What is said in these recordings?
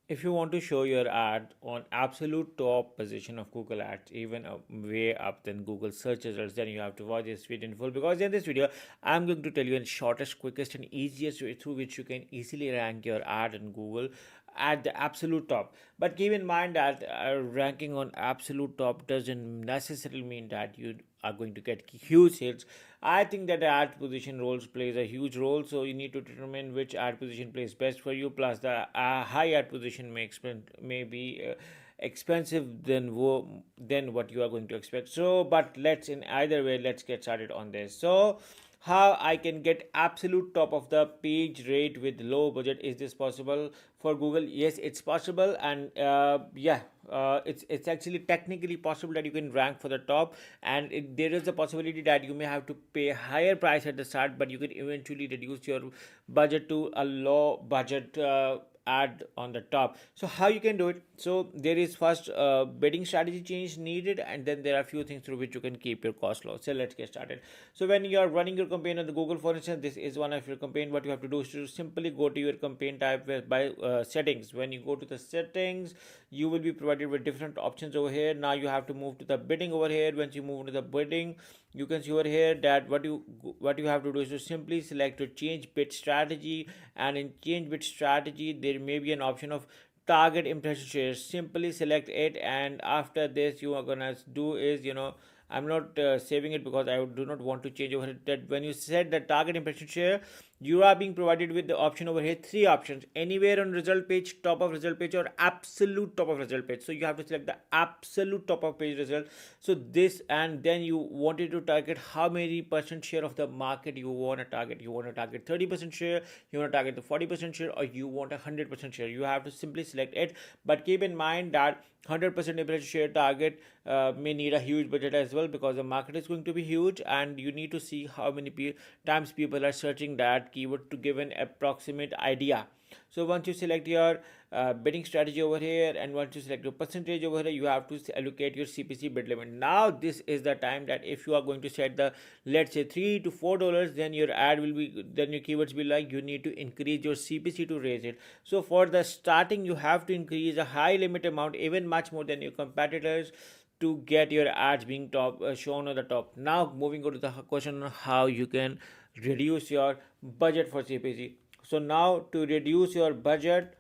If you want to show your ad on absolute top position of Google Ads, even way up than Google search results, then you have to watch this video in full, because in this video I'm going to tell you the shortest, quickest and easiest way through which you can easily rank your ad in Google at the absolute top. But keep in mind that ranking on absolute top doesn't necessarily mean that you are going to get huge hits. I think that the ad position roles plays a huge role, so you need to determine which ad position plays best for you. Plus, the high ad position may be expensive than what you are going to expect. So, but let's in either way, let's get started on this. So, how I can get absolute top of the page rate with low budget? Is this possible for Google? Yes, it's possible, and it's actually technically possible that you can rank for the top, and there is a possibility that you may have to pay a higher price at the start, but you can eventually reduce your budget to a low budget ad on the top. So how you can do it? So there is first bidding strategy change needed, and then there are a few things through which you can keep your cost low. So let's get started. So when you are running your campaign on the Google, for instance, this is one of your campaign. What you have to do is to simply go to your campaign type by settings. When you go to the settings, you will be provided with different options over here. Now you have to move to the bidding over here. Once you move to the bidding, you can see over here that what you have to do is to simply select to change bid strategy, and in change bid strategy there may be an option of target impression share. Simply select it, and after this you are gonna do is, I'm not saving it because I do not want to change over here. That when you set the target impression share, you are being provided with the option over here, three options: anywhere on result page, top of result page, or absolute top of result page. So you have to select the absolute top of page result. So this, and then you wanted to target how many percent share of the market you want to target. You want to target 30% share, you want to target the 40% share, or you want 100% share. You have to simply select it, but keep in mind that 100% impression share target may need a huge budget as well, because the market is going to be huge, and you need to see how many times people are searching that keyword to give an approximate idea. So once you select your bidding strategy over here, and once you select your percentage over here, you have to allocate your CPC bid limit. Now this is the time that if you are going to set the, let's say, $3 to $4, then your ad will be, then your keywords will be like, you need to increase your CPC to raise it. So for the starting, you have to increase a high limit amount, even much more than your competitors, to get your ads being top shown on the top. Now moving on to the question on how you can reduce your budget for CPC. So now to reduce your budget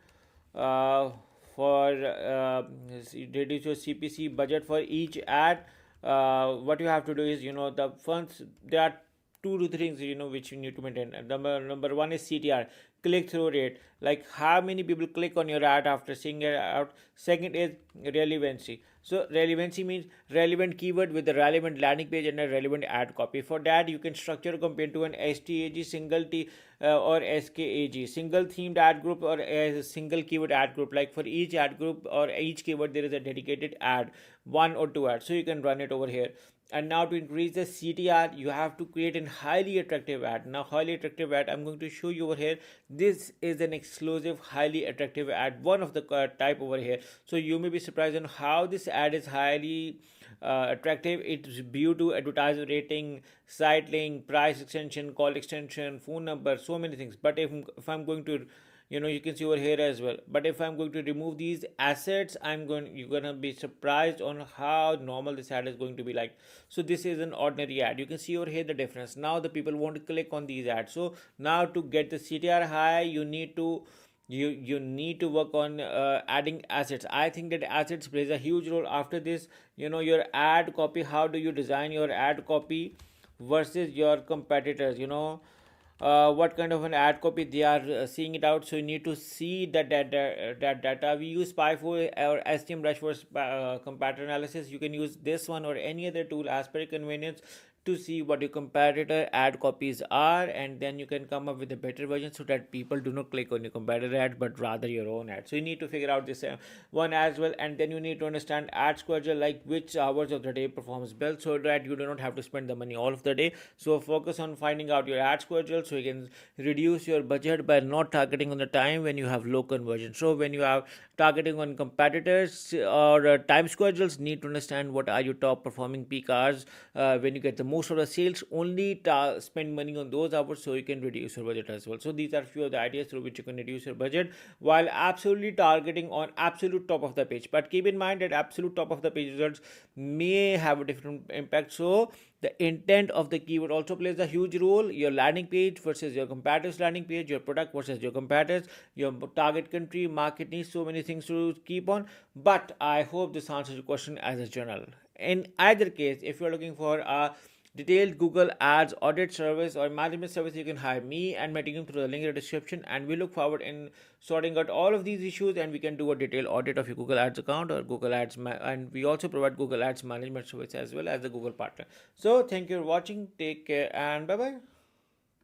uh, for reduce your CPC budget for each ad, what you have to do is, the funds, there are two to three things, which you need to maintain. And number one is CTR, click through rate, like how many people click on your ad after seeing it out. Second is relevancy. So relevancy means relevant keyword with the relevant landing page and a relevant ad copy. For that, you can structure a campaign to an STAG, single T or SKAG, single themed ad group, or a single keyword ad group. Like for each ad group or each keyword, there is a dedicated ad, one or two ads. So you can run it over here. And now to increase the CTR, you have to create a highly attractive ad. Now highly attractive ad, I'm going to show you over here. This is an exclusive highly attractive ad, one of the type over here. So you may be surprised on how this ad is highly attractive. It's due to advertiser rating, site link, price extension, call extension, phone number, so many things. But if I'm going to, you can see over here as well, but if I'm going to remove these assets, you're gonna be surprised on how normal this ad is going to be like. So this is an ordinary ad. You can see over here the difference. Now the people want to click on these ads. So now to get the CTR high, you need to work on adding assets. I think that assets plays a huge role. After this, your ad copy, how do you design your ad copy versus your competitors, what kind of an ad copy they are seeing it out. So you need to see that data. We use Spy4 or STM Rush for comparator analysis. You can use this one or any other tool as per convenience to see what your competitor ad copies are, and then you can come up with a better version so that people do not click on your competitor ad but rather your own ad. So you need to figure out this one as well, and then you need to understand ad schedule, like which hours of the day performs best, so that you do not have to spend the money all of the day. So focus on finding out your ad schedule so you can reduce your budget by not targeting on the time when you have low conversion. So when you have targeting on competitors or time schedules, need to understand what are your top performing peak hours when you get the most of the sales only spend money on those hours, so you can reduce your budget as well. So these are few of the ideas through which you can reduce your budget while absolutely targeting on absolute top of the page. But keep in mind that absolute top of the page results may have a different impact. So the intent of the keyword also plays a huge role. Your landing page versus your competitors' landing page, your product versus your competitors, your target country, market needs, so many things to keep on. But I hope this answers your question as a general. In either case, if you're looking for a detailed Google Ads audit service or management service, you can hire me and my team through the link in the description. And we look forward in sorting out all of these issues, and we can do a detailed audit of your Google Ads account or Google Ads. And we also provide Google Ads management service as well as the Google partner. So thank you for watching. Take care and bye bye.